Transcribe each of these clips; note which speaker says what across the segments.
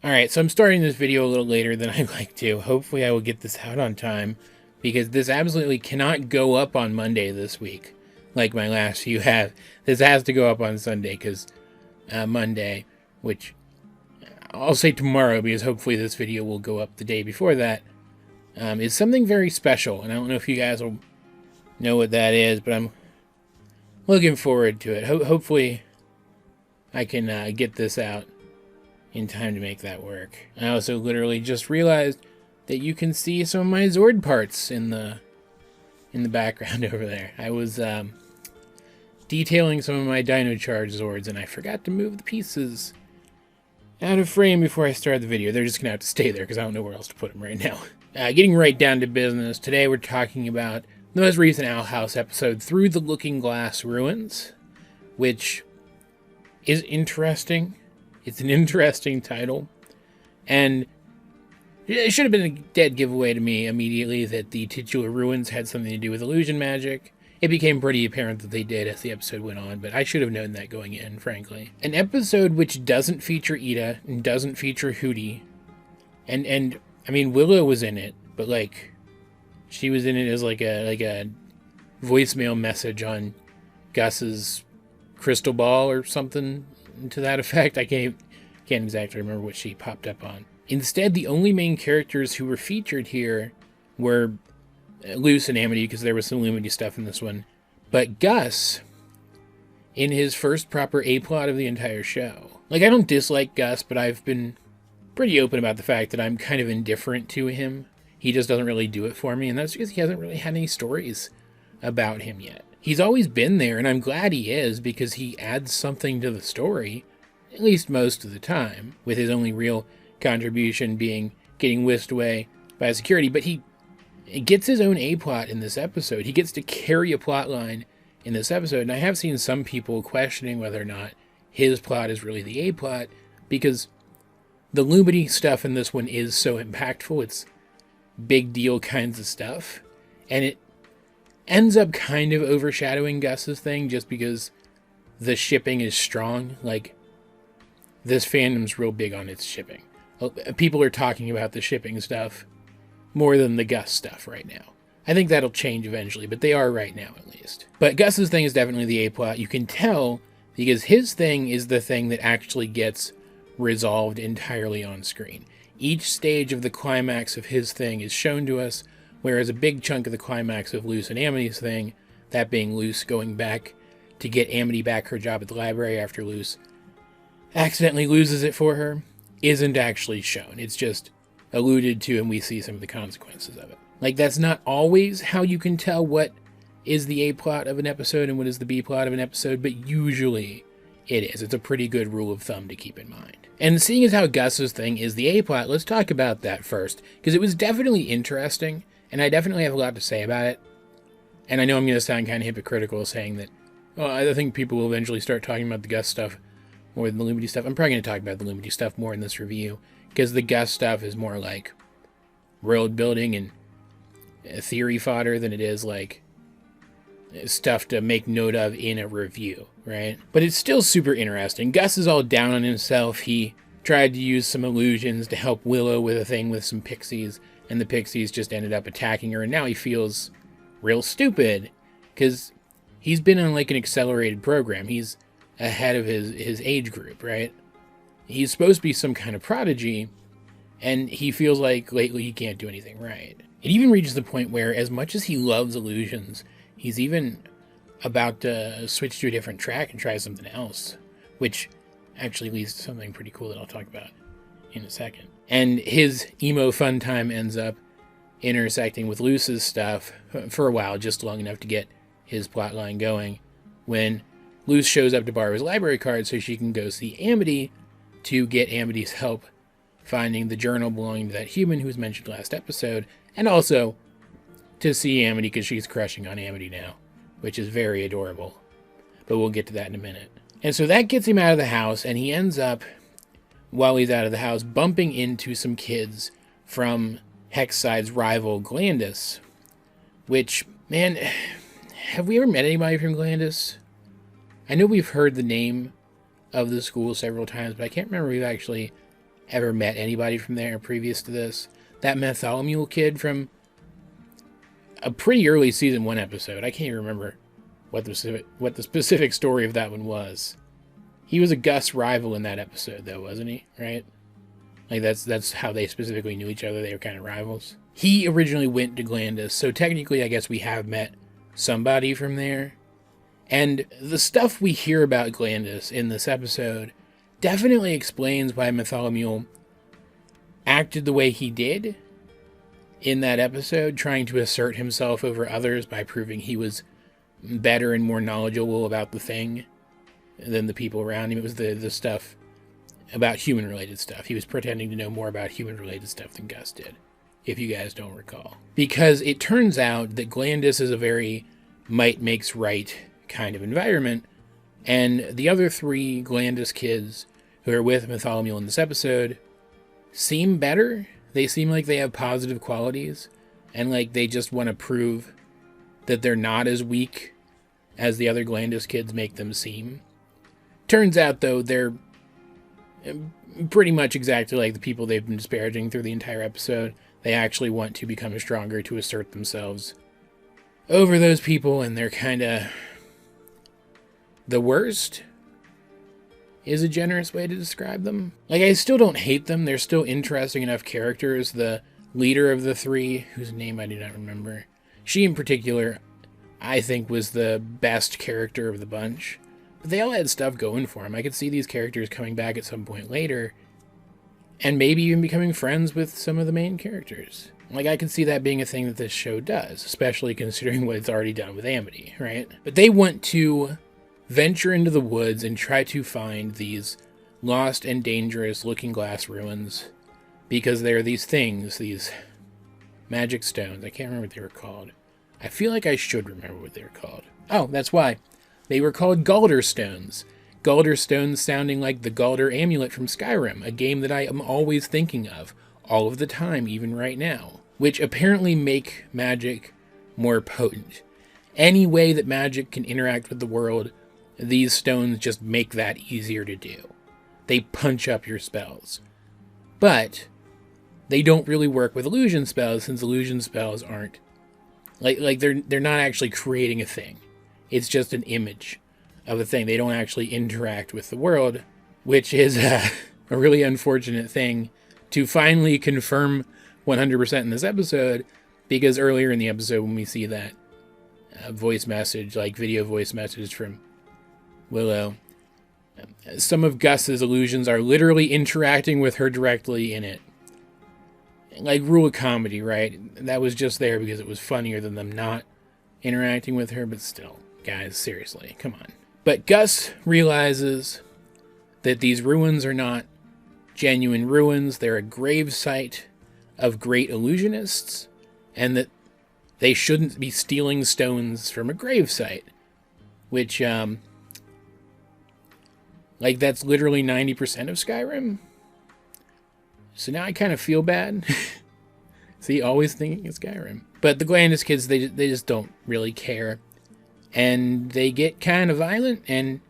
Speaker 1: Alright, so I'm starting this video a little later than I'd like to. Hopefully I will get this out on time, because this absolutely cannot go up on Monday this week, like my last few have. This has to go up on Sunday, because Monday, which I'll say tomorrow, because hopefully this video will go up the day before that, is something very special, and I don't know if you guys will know what that is, but I'm looking forward to it. Hopefully I can get this out in time to make that work. I also literally just realized that you can see some of my Zord parts in the background over there. I was detailing some of my Dino Charge Zords, and I forgot to move the pieces out of frame before I started the video. They're just gonna have to stay there because I don't know where else to put them right now. Getting right down to business, today we're talking about the most recent Owl House episode, Through the Looking Glass Ruins, which is interesting. It's an interesting title, and it should have been a dead giveaway to me immediately that the titular ruins had something to do with illusion magic. It became pretty apparent that they did as the episode went on, but I should have known that going in, frankly. An episode which doesn't feature Ida and doesn't feature Hootie, and I mean, Willow was in it, but like, she was in it as like a voicemail message on Gus's crystal ball or something to that effect. I can't exactly remember what she popped up on. Instead, the only main characters who were featured here were Luce and Amity, because there was some Lumity stuff in this one, but Gus in his first proper A-plot of the entire show. Like, I don't dislike Gus, but I've been pretty open about the fact that I'm kind of indifferent to him. He just doesn't really do it for me, and that's because he hasn't really had any stories about him yet. He's always been there, and I'm glad he is, because he adds something to the story, at least most of the time, with his only real contribution being getting whisked away by security. But he gets his own A-plot in this episode. He gets to carry a plot line in this episode, and I have seen some people questioning whether or not his plot is really the A-plot, because the Lumity stuff in this one is so impactful. It's big deal kinds of stuff, and it ends up kind of overshadowing Gus's thing just because the shipping is strong. Like, this fandom's real big on its shipping. People are talking about the shipping stuff more than the Gus stuff right now. I think that'll change eventually, but they are right now at least. But Gus's thing is definitely the A-plot. You can tell because his thing is the thing that actually gets resolved entirely on screen. Each stage of the climax of his thing is shown to us, whereas a big chunk of the climax of Luce and Amity's thing, that being Luce going back to get Amity back her job at the library after Luce accidentally loses it for her, isn't actually shown. It's just alluded to, and we see some of the consequences of it. Like, that's not always how you can tell what is the A-plot of an episode and what is the B-plot of an episode, but usually it is. It's a pretty good rule of thumb to keep in mind. And seeing as how Gus's thing is the A-plot, let's talk about that first, because it was definitely interesting, and I definitely have a lot to say about it. And I know I'm going to sound kind of hypocritical saying that, well, I think people will eventually start talking about the Gus stuff more than the Lumity stuff. I'm probably going to talk about the Lumity stuff more in this review, because the Gus stuff is more like world building and theory fodder than it is like stuff to make note of in a review, right? But it's still super interesting. Gus is all down on himself. He tried to use some illusions to help Willow with a thing with some pixies, and the pixies just ended up attacking her, and now he feels real stupid because he's been on like an accelerated program. He's ahead of his age group, right? He's supposed to be some kind of prodigy, and he feels like lately he can't do anything right. It even reaches the point where, as much as he loves illusions, he's even about to switch to a different track and try something else, which actually leads to something pretty cool that I'll talk about in a second. And his emo fun time ends up intersecting with Luce's stuff for a while, just long enough to get his plotline going, when Luce shows up to borrow his library card so she can go see Amity to get Amity's help finding the journal belonging to that human who was mentioned last episode, and also to see Amity because she's crushing on Amity now, which is very adorable. But we'll get to that in a minute. And so that gets him out of the house, and he ends up, while he's out of the house, bumping into some kids from Hexside's rival Glandus, which, man, have we ever met anybody from Glandus? I know we've heard the name of the school several times, but I can't remember if we've actually ever met anybody from there previous to this. That Bartholomew kid from a pretty early season 1 episode. I can't even remember what the specific story of that one was. He was a Gus rival in that episode, though, wasn't he? Right? Like, that's how they specifically knew each other. They were kind of rivals. He originally went to Glandus, so technically, I guess we have met somebody from there. And the stuff we hear about Glandus in this episode definitely explains why Bartholomew acted the way he did in that episode, trying to assert himself over others by proving he was better and more knowledgeable about the thing than the people around him. It was the stuff about human-related stuff. He was pretending to know more about human-related stuff than Gus did, if you guys don't recall. Because it turns out that Glandus is a very might makes right kind of environment, and the other 3 Glandus kids who are with Bartholomew in this episode seem better. They seem like they have positive qualities, and like they just want to prove that they're not as weak as the other Glandus kids make them seem. Turns out, though, they're pretty much exactly like the people they've been disparaging through the entire episode. They actually want to become stronger, to assert themselves over those people, and they're kind of the worst is a generous way to describe them. Like, I still don't hate them. They're still interesting enough characters. The leader of the 3, whose name I do not remember, she in particular, I think, was the best character of the bunch. But they all had stuff going for them. I could see these characters coming back at some point later, and maybe even becoming friends with some of the main characters. Like, I can see that being a thing that this show does, especially considering what it's already done with Amity, right? But they want to venture into the woods and try to find these lost and dangerous Looking Glass ruins, because there are these things, these magic stones. I can't remember what they were called. I feel like I should remember what they were called. Oh, that's why. They were called Galder Stones. Galder Stones sounding like the Galder Amulet from Skyrim, a game that I am always thinking of, all of the time, even right now, which apparently make magic more potent. Any way that magic can interact with the world, these stones just make that easier to do. They punch up your spells. But they don't really work with illusion spells, since illusion spells aren't like they're not actually creating a thing. It's just an image of a thing. They don't actually interact with the world, which is a really unfortunate thing to finally confirm 100% in this episode, because earlier in the episode when we see that voice message, like video voice message from Willow, some of Gus's illusions are literally interacting with her directly in it. Like, rule of comedy, right? That was just there because it was funnier than them not interacting with her, but still, guys, seriously, come on. But Gus realizes that these ruins are not genuine ruins. They're a grave site of great illusionists, and that they shouldn't be stealing stones from a grave site, which, like, that's literally 90% of Skyrim. So now I kind of feel bad. See, always thinking it's Skyrim. But the Glandus kids, they just don't really care. And they get kind of violent, and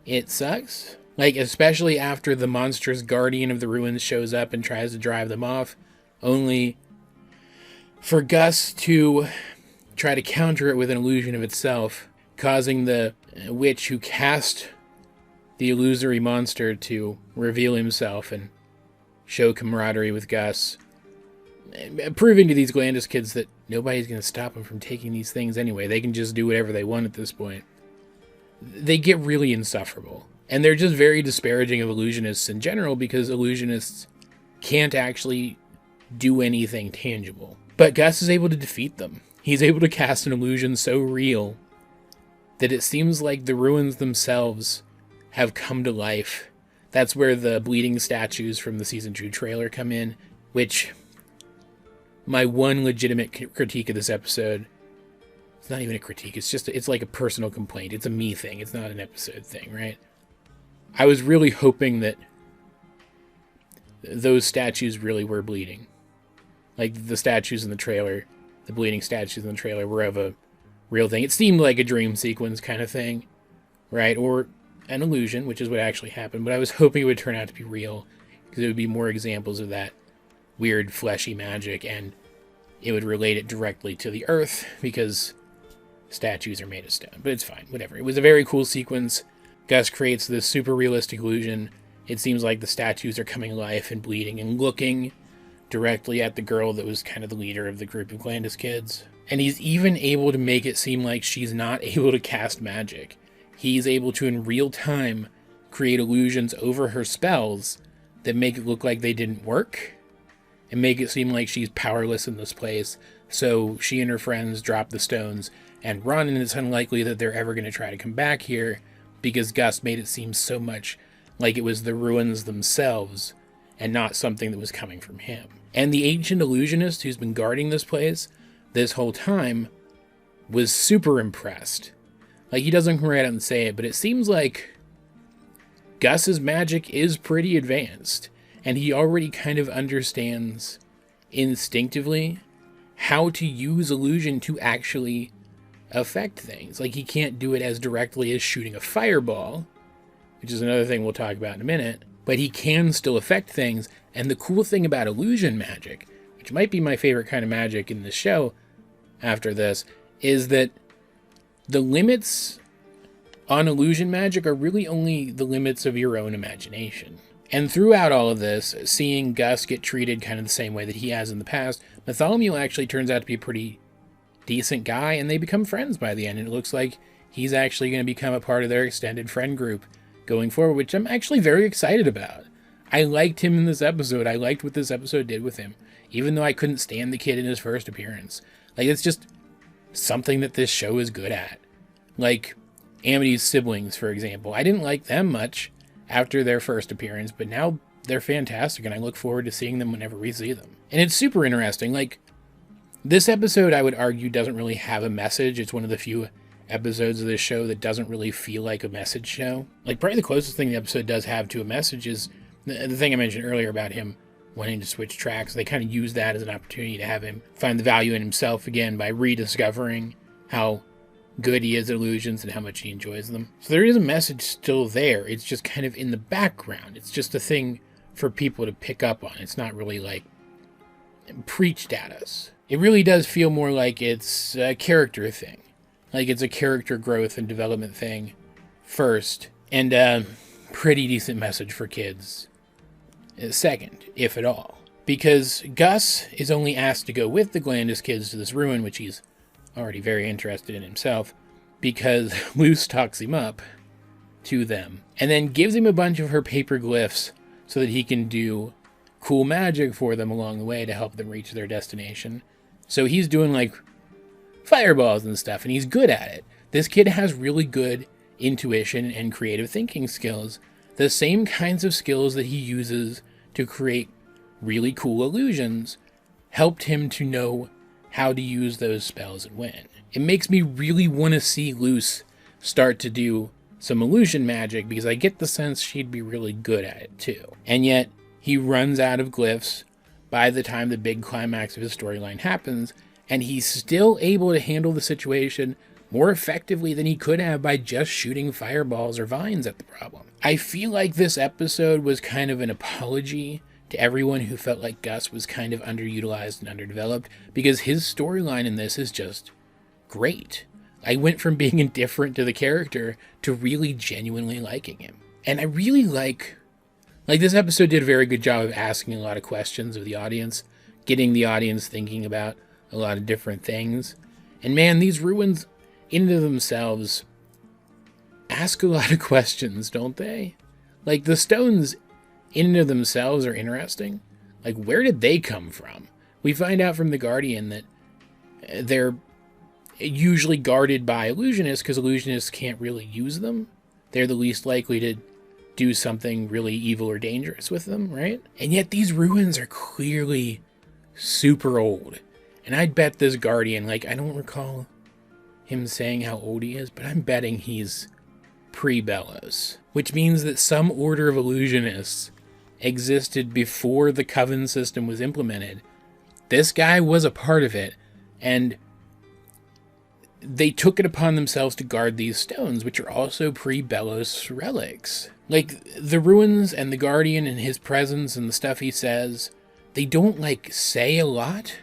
Speaker 1: it sucks. Like, especially after the monstrous guardian of the ruins shows up and tries to drive them off, only for Gus to try to counter it with an illusion of itself, causing the witch who cast the illusory monster to reveal himself and show camaraderie with Gus, proving to these Glandus kids that nobody's going to stop them from taking these things anyway. They can just do whatever they want at this point. They get really insufferable. And they're just very disparaging of illusionists in general, because illusionists can't actually do anything tangible. But Gus is able to defeat them. He's able to cast an illusion so real that it seems like the ruins themselves have come to life. That's where the bleeding statues from the Season 2 trailer come in, which, my one legitimate critique of this episode, it's not even a critique, it's like a personal complaint. It's a me thing, it's not an episode thing, right? I was really hoping that those statues really were bleeding. Like, the statues in the trailer, the bleeding statues in the trailer were of a real thing. It seemed like a dream sequence kind of thing, right? Or an illusion, which is what actually happened, but I was hoping it would turn out to be real. because it would be more examples of that weird fleshy magic, and it would relate it directly to the earth because statues are made of stone. But it's fine, whatever. It was a very cool sequence. Gus creates this super realistic illusion. It seems like the statues are coming to life and bleeding and looking directly at the girl that was kind of the leader of the group of Glandis kids. And he's even able to make it seem like she's not able to cast magic. He's able to, in real time, create illusions over her spells that make it look like they didn't work and make it seem like she's powerless in this place. So she and her friends drop the stones and run, and it's unlikely that they're ever going to try to come back here because Gus made it seem so much like it was the ruins themselves and not something that was coming from him. And the ancient illusionist who's been guarding this place this whole time was super impressed. Like, he doesn't come right out and say it, but it seems like Gus's magic is pretty advanced, and he already kind of understands instinctively how to use illusion to actually affect things. Like, he can't do it as directly as shooting a fireball, which is another thing we'll talk about in a minute, but he can still affect things. And the cool thing about illusion magic, which might be my favorite kind of magic in the show after this, is that the limits on illusion magic are really only the limits of your own imagination. And throughout all of this, seeing Gus get treated kind of the same way that he has in the past, Bartholomew actually turns out to be a pretty decent guy, and they become friends by the end, and it looks like he's actually going to become a part of their extended friend group going forward, which I'm actually very excited about. I liked him in this episode. I liked what this episode did with him, even though I couldn't stand the kid in his first appearance. Like, it's just something that this show is good at. Like, Amity's siblings, for example. I didn't like them much after their first appearance, but now they're fantastic, and I look forward to seeing them whenever we see them. And it's super interesting. Like, this episode, I would argue, doesn't really have a message. It's one of the few episodes of this show that doesn't really feel like a message show. Like, probably the closest thing the episode does have to a message is the thing I mentioned earlier about him wanting to switch tracks. They kind of use that as an opportunity to have him find the value in himself again by rediscovering how good he is at illusions and how much he enjoys them. So there is a message still there. It's just kind of in the background. It's just a thing for people to pick up on. It's not really like preached at us. It really does feel more like it's a character thing. Like, it's a character growth and development thing first, and a pretty decent message for kids second, if at all. Because Gus is only asked to go with the Glandis kids to this ruin, which he's already very interested in himself, because Luce talks him up to them, and then gives him a bunch of her paper glyphs so that he can do cool magic for them along the way to help them reach their destination. So he's doing, like, fireballs and stuff, and he's good at it. This kid has really good intuition and creative thinking skills, the same kinds of skills that he uses to create really cool illusions helped him to know how to use those spells and when. It makes me really want to see Luce start to do some illusion magic, because I get the sense she'd be really good at it too. And yet he runs out of glyphs by the time the big climax of his storyline happens, and he's still able to handle the situation more effectively than he could have by just shooting fireballs or vines at the problem. I feel like this episode was kind of an apology to everyone who felt like Gus was kind of underutilized and underdeveloped, because his storyline in this is just great. I went from being indifferent to the character to really genuinely liking him. And I really like this episode did a very good job of asking a lot of questions of the audience, getting the audience thinking about a lot of different things. And man, these ruins in and of themselves ask a lot of questions, don't they? Like, the stones in and of themselves are interesting. Like, where did they come from? We find out from the Guardian that they're usually guarded by illusionists because illusionists can't really use them. They're the least likely to do something really evil or dangerous with them, right? And yet these ruins are clearly super old. And I'd bet this Guardian, like, I don't recall him saying how old he is, but I'm betting he's pre-Bellows, which means that some order of illusionists existed before the Coven system was implemented. This guy was a part of it, and they took it upon themselves to guard these stones, which are also pre-Belos relics. Like, the ruins and the Guardian and his presence and the stuff he says, they don't, like, say a lot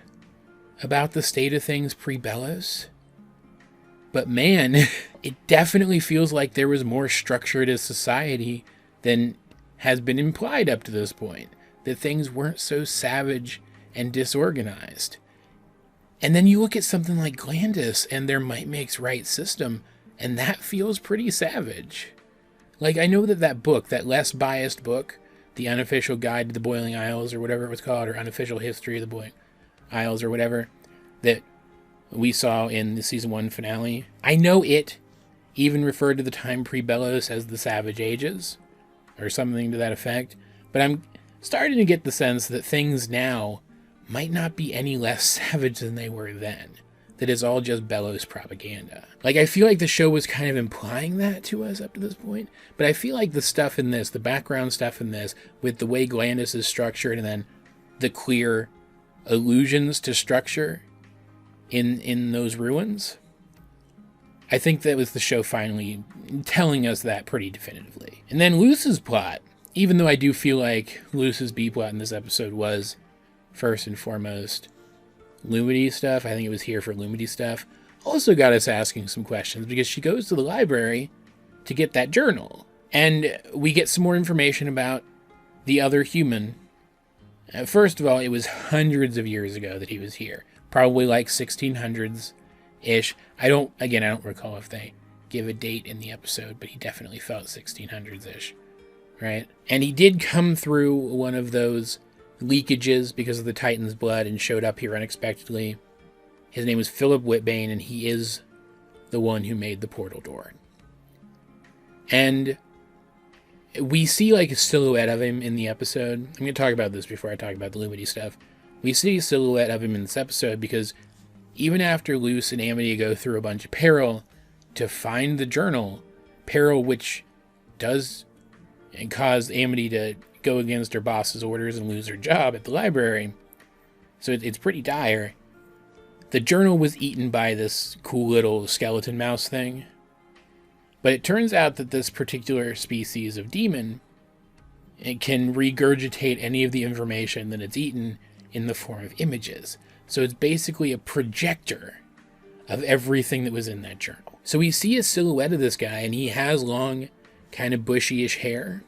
Speaker 1: about the state of things pre-Belos. But man, it definitely feels like there was more structure to society than has been implied up to this point. That things weren't so savage and disorganized. And then you look at something like Glandis and their might makes right system, and that feels pretty savage. Like, I know that book, that less biased book, The Unofficial Guide to the Boiling Isles, or whatever it was called, or Unofficial History of the Boiling Isles, or whatever, that we saw in the season 1 finale. I know it even referred to the time pre-Belos as the Savage Ages, or something to that effect, but I'm starting to get the sense that things now might not be any less savage than they were then. That it's all just Belos propaganda. Like, I feel like the show was kind of implying that to us up to this point, but I feel like the stuff in this, the background stuff in this, with the way Glandis is structured, and then the clear allusions to structure in those ruins, I think that was the show finally telling us that pretty definitively. And then Luce's plot, even though I do feel like Luce's B-plot in this episode was, first and foremost, Lumity stuff, I think it was here for Lumity stuff, also got us asking some questions, because she goes to the library to get that journal. And we get some more information about the other human. First of all, it was hundreds of years ago that he was here. Probably like 1600s-ish. I don't recall if they give a date in the episode, but he definitely felt 1600s-ish, right? And he did come through one of those leakages because of the Titan's blood and showed up here unexpectedly. His name was Philip Whitbane, and he is the one who made the portal door. And we see like a silhouette of him in the episode. I'm going to talk about this before I talk about the Lumity stuff. We see a silhouette of him in this episode because even after Luce and Amity go through a bunch of peril to find the journal, peril which does cause Amity to go against her boss's orders and lose her job at the library, so it's pretty dire. The journal was eaten by this cool little skeleton mouse thing, but it turns out that this particular species of demon, it can regurgitate any of the information that it's eaten in the form of images. So it's basically a projector of everything that was in that journal. So we see a silhouette of this guy, and he has long, kind of bushy-ish hair.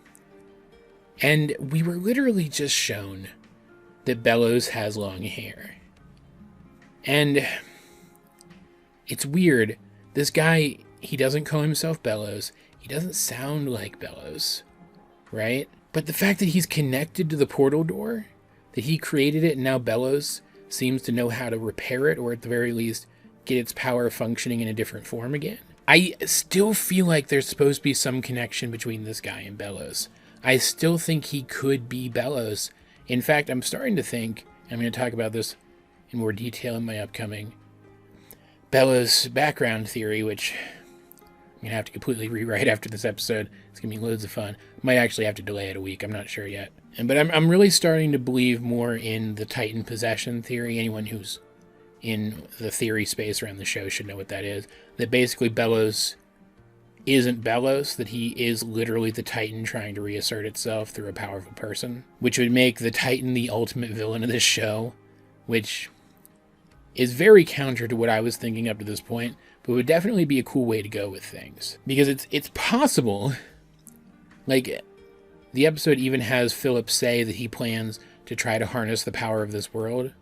Speaker 1: And we were literally just shown that Belos has long hair. And it's weird. This guy, he doesn't call himself Belos. He doesn't sound like Belos, right? But the fact that he's connected to the portal door, that he created it, and now Belos seems to know how to repair it, or at the very least, get its power functioning in a different form again. I still feel like there's supposed to be some connection between this guy and Belos. I still think he could be Belos. In fact, I'm starting to think, I'm going to talk about this in more detail in my upcoming Belos background theory, which I'm going to have to completely rewrite after this episode. It's going to be loads of fun. Might actually have to delay it a week. I'm not sure yet. But I'm really starting to believe more in the Titan possession theory. Anyone who's in the theory space around the show should know what that is. That basically Belos isn't Belos, that he is literally the Titan trying to reassert itself through a powerful person, which would make the Titan the ultimate villain of this show, which is very counter to what I was thinking up to this point, but would definitely be a cool way to go with things. Because it's possible, like, the episode even has Philip say that he plans to try to harness the power of this world,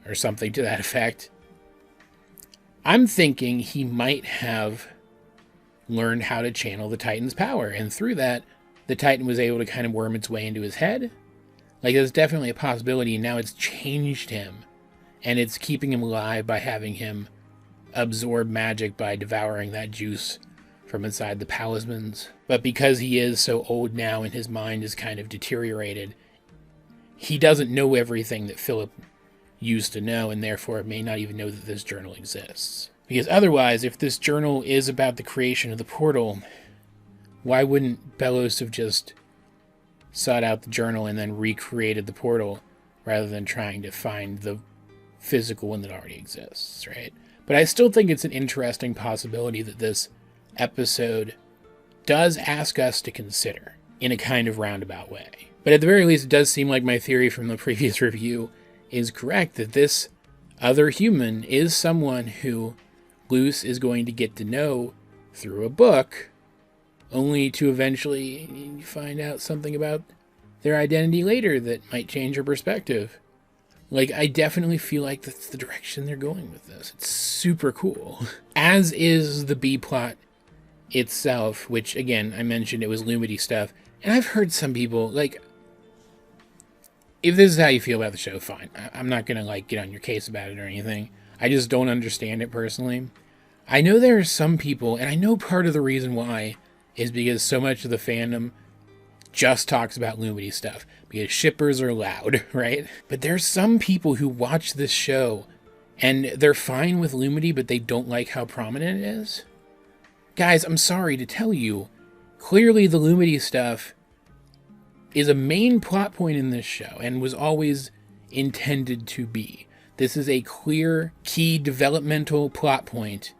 Speaker 1: or something to that effect. I'm thinking he might have learned how to channel the Titan's power, and through that, the Titan was able to kind of worm its way into his head. Like, there's definitely a possibility, and now it's changed him, and it's keeping him alive by having him absorb magic by devouring that juice from inside the talismans. But because he is so old now and his mind is kind of deteriorated, he doesn't know everything that Philip used to know, and therefore may not even know that this journal exists. Because otherwise, if this journal is about the creation of the portal, why wouldn't Belos have just sought out the journal and then recreated the portal rather than trying to find the physical one that already exists, right? But I still think it's an interesting possibility that this episode does ask us to consider in a kind of roundabout way. But at the very least, it does seem like my theory from the previous review is correct, that this other human is someone who Luce is going to get to know through a book, only to eventually find out something about their identity later that might change her perspective. Like, I definitely feel like that's the direction they're going with this. It's super cool. As is the B-plot itself, which, again, I mentioned it was Lumity stuff. And I've heard some people, like, if this is how you feel about the show, fine. I'm not going to, like, get on your case about it or anything. I just don't understand it personally. I know there are some people, and I know part of the reason why is because so much of the fandom just talks about Lumity stuff. Because shippers are loud, right? But there's some people who watch this show, and they're fine with Lumity, but they don't like how prominent it is. Guys, I'm sorry to tell you, clearly the Lumity stuff is a main plot point in this show, and was always intended to be. This is a clear, key developmental plot point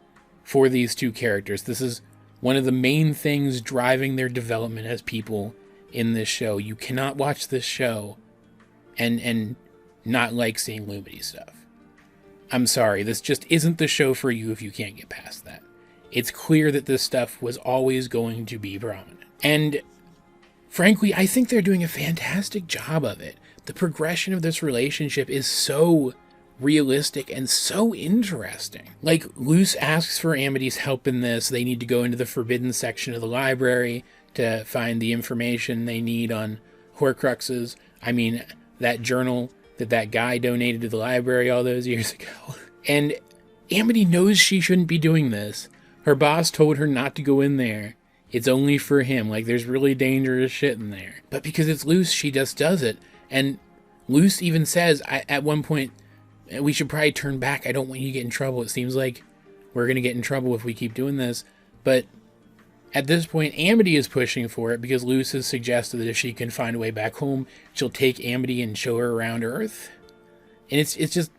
Speaker 1: for these two characters. This is one of the main things driving their development as people in this show. You cannot watch this show and not like seeing Lumity stuff. I'm sorry, this just isn't the show for you if you can't get past that. It's clear that this stuff was always going to be prominent. And frankly, I think they're doing a fantastic job of it. The progression of this relationship is so realistic and so interesting. Like, Luce asks for Amity's help in this. They need to go into the forbidden section of the library to find the information they need on Horcruxes. I mean, that journal that guy donated to the library all those years ago. And Amity knows she shouldn't be doing this. Her boss told her not to go in there. It's only for him. Like, there's really dangerous shit in there. But because it's Luce, she just does it. And Luce even says, at one point, we should probably turn back. I don't want you to get in trouble. It seems like we're going to get in trouble if we keep doing this. But at this point, Amity is pushing for it because Luce has suggested that if she can find a way back home, she'll take Amity and show her around Earth. And it's just,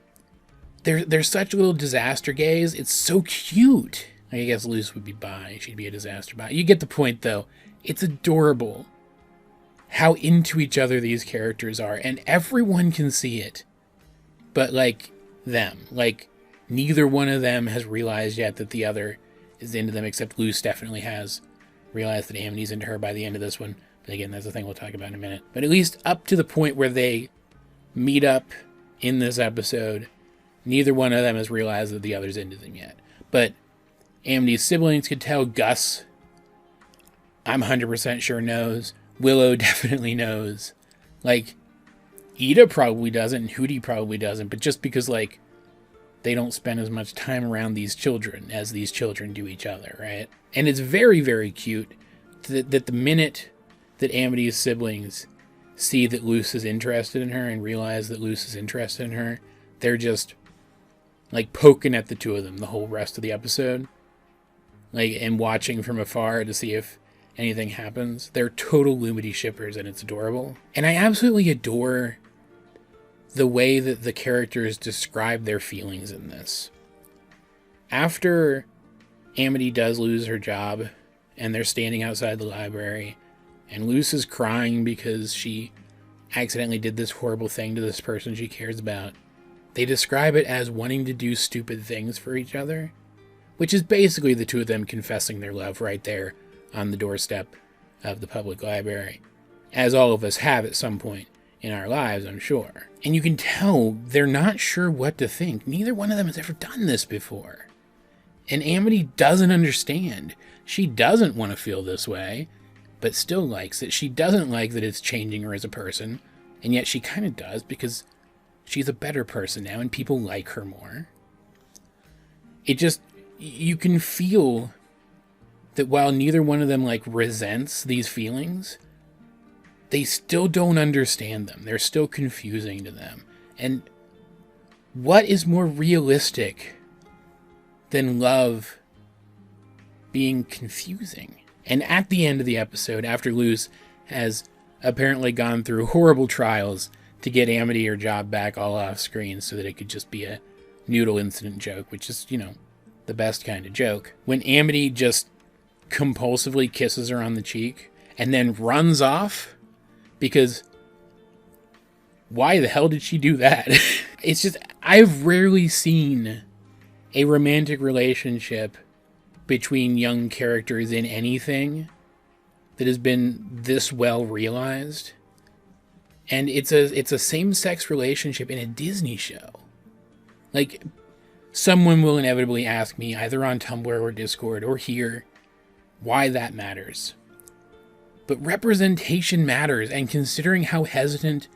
Speaker 1: they're such a little disaster gaze. It's so cute. I guess Luce would be bi. She'd be a disaster bi. You get the point, though. It's adorable how into each other these characters are. And everyone can see it. But, like, them. Like, neither one of them has realized yet that the other is into them, except Luce definitely has realized that Amity's into her by the end of this one. But again, that's the thing we'll talk about in a minute. But at least up to the point where they meet up in this episode, neither one of them has realized that the other's into them yet. But Amity's siblings could tell. Gus, I'm 100% sure, knows. Willow definitely knows. Like, Ida probably doesn't, and Hootie probably doesn't, but just because, like, they don't spend as much time around these children as these children do each other, right? And it's very, very cute that the minute that Amity's siblings see that Luce is interested in her and realize that Luce is interested in her, they're just, like, poking at the two of them the whole rest of the episode. Like, and watching from afar to see if anything happens. They're total Lumity shippers, and it's adorable. And I absolutely adore the way that the characters describe their feelings in this. After Amity does lose her job, and they're standing outside the library, and Luce is crying because she accidentally did this horrible thing to this person she cares about, they describe it as wanting to do stupid things for each other, which is basically the two of them confessing their love right there on the doorstep of the public library, as all of us have at some point in our lives, I'm sure. And you can tell they're not sure what to think. Neither one of them has ever done this before. And Amity doesn't understand. She doesn't want to feel this way, but still likes it. She doesn't like that it's changing her as a person, and yet she kind of does because she's a better person now and people like her more. It just, you can feel that while neither one of them, like, resents these feelings, they still don't understand them. They're still confusing to them. And what is more realistic than love being confusing? And at the end of the episode, after Luce has apparently gone through horrible trials to get Amity her job back all off screen so that it could just be a noodle incident joke, which is, the best kind of joke. When Amity just compulsively kisses her on the cheek and then runs off because why the hell did she do that? It's just, I've rarely seen a romantic relationship between young characters in anything that has been this well realized. And it's a same-sex relationship in a Disney show. Like, someone will inevitably ask me, either on Tumblr or Discord or here, why that matters. But representation matters, and considering how hesitant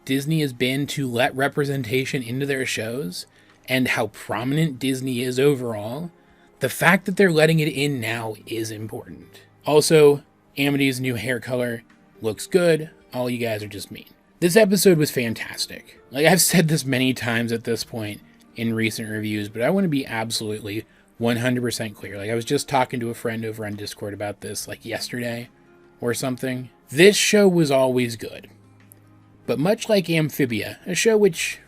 Speaker 1: Disney has been to let representation into their shows, and how prominent Disney is overall, the fact that they're letting it in now is important. Also, Amity's new hair color looks good. All you guys are just mean. This episode was fantastic. Like, I've said this many times at this point in recent reviews, but I want to be absolutely 100% clear. Like, I was just talking to a friend over on Discord about this, like, yesterday or something. This show was always good. But much like Amphibia, a show which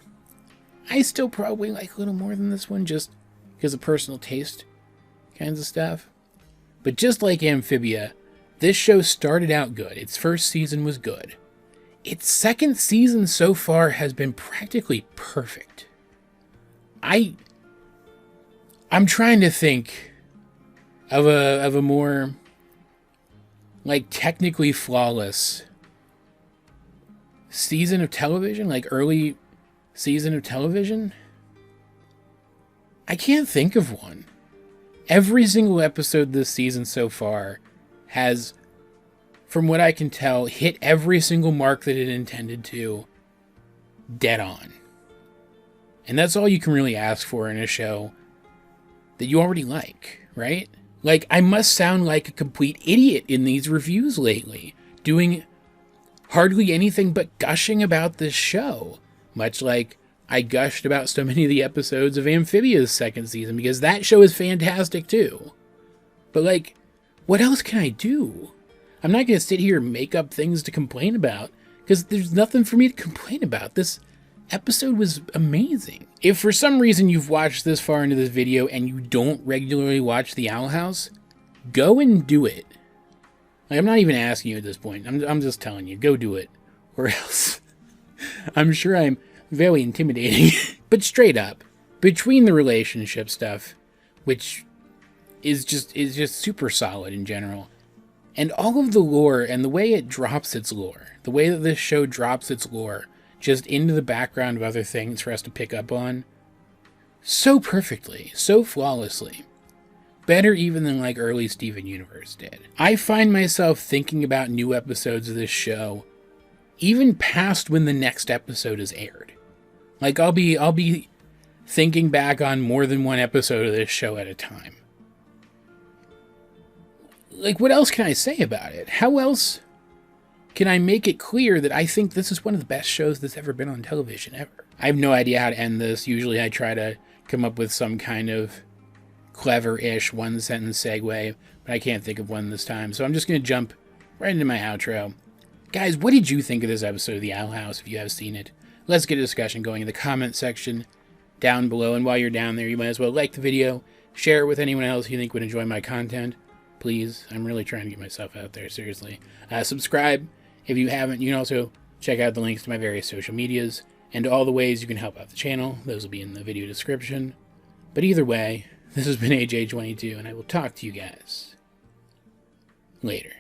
Speaker 1: I still probably like a little more than this one, just because of personal taste kinds of stuff. But just like Amphibia, this show started out good. Its first season was good. Its second season so far has been practically perfect. I'm trying to think of a more, like, technically flawless season of television, like early season of television. I can't think of one. Every single episode this season so far has, from what I can tell, hit every single mark that it intended to, dead on. And that's all you can really ask for in a show that you already like, right? Like, I must sound like a complete idiot in these reviews lately, doing hardly anything but gushing about this show, much like I gushed about so many of the episodes of Amphibia's second season, because that show is fantastic too. But, like, what else can I do? I'm not going to sit here and make up things to complain about, because there's nothing for me to complain about. This episode was amazing. If for some reason you've watched this far into this video and you don't regularly watch The Owl House, go and do it. Like, I'm not even asking you at this point. I'm just telling you, go do it. Or else I'm sure I'm very intimidating. But straight up, between the relationship stuff, which is just super solid in general, and all of the lore and the way it drops its lore, the way that this show drops its lore just into the background of other things for us to pick up on, so perfectly, so flawlessly. Better even than, like, early Steven Universe did. I find myself thinking about new episodes of this show even past when the next episode is aired. Like, I'll be thinking back on more than one episode of this show at a time. Like, what else can I say about it? How else can I make it clear that I think this is one of the best shows that's ever been on television ever? I have no idea how to end this. Usually I try to come up with some kind of clever-ish one-sentence segue, but I can't think of one this time, so I'm just going to jump right into my outro. Guys, what did you think of this episode of The Owl House, if you have seen it? Let's get a discussion going in the comment section down below, and while you're down there, you might as well like the video, share it with anyone else you think would enjoy my content. Please, I'm really trying to get myself out there, seriously. Subscribe if you haven't. You can also check out the links to my various social medias, and all the ways you can help out the channel. Those will be in the video description. But either way, this has been AJ22, and I will talk to you guys later.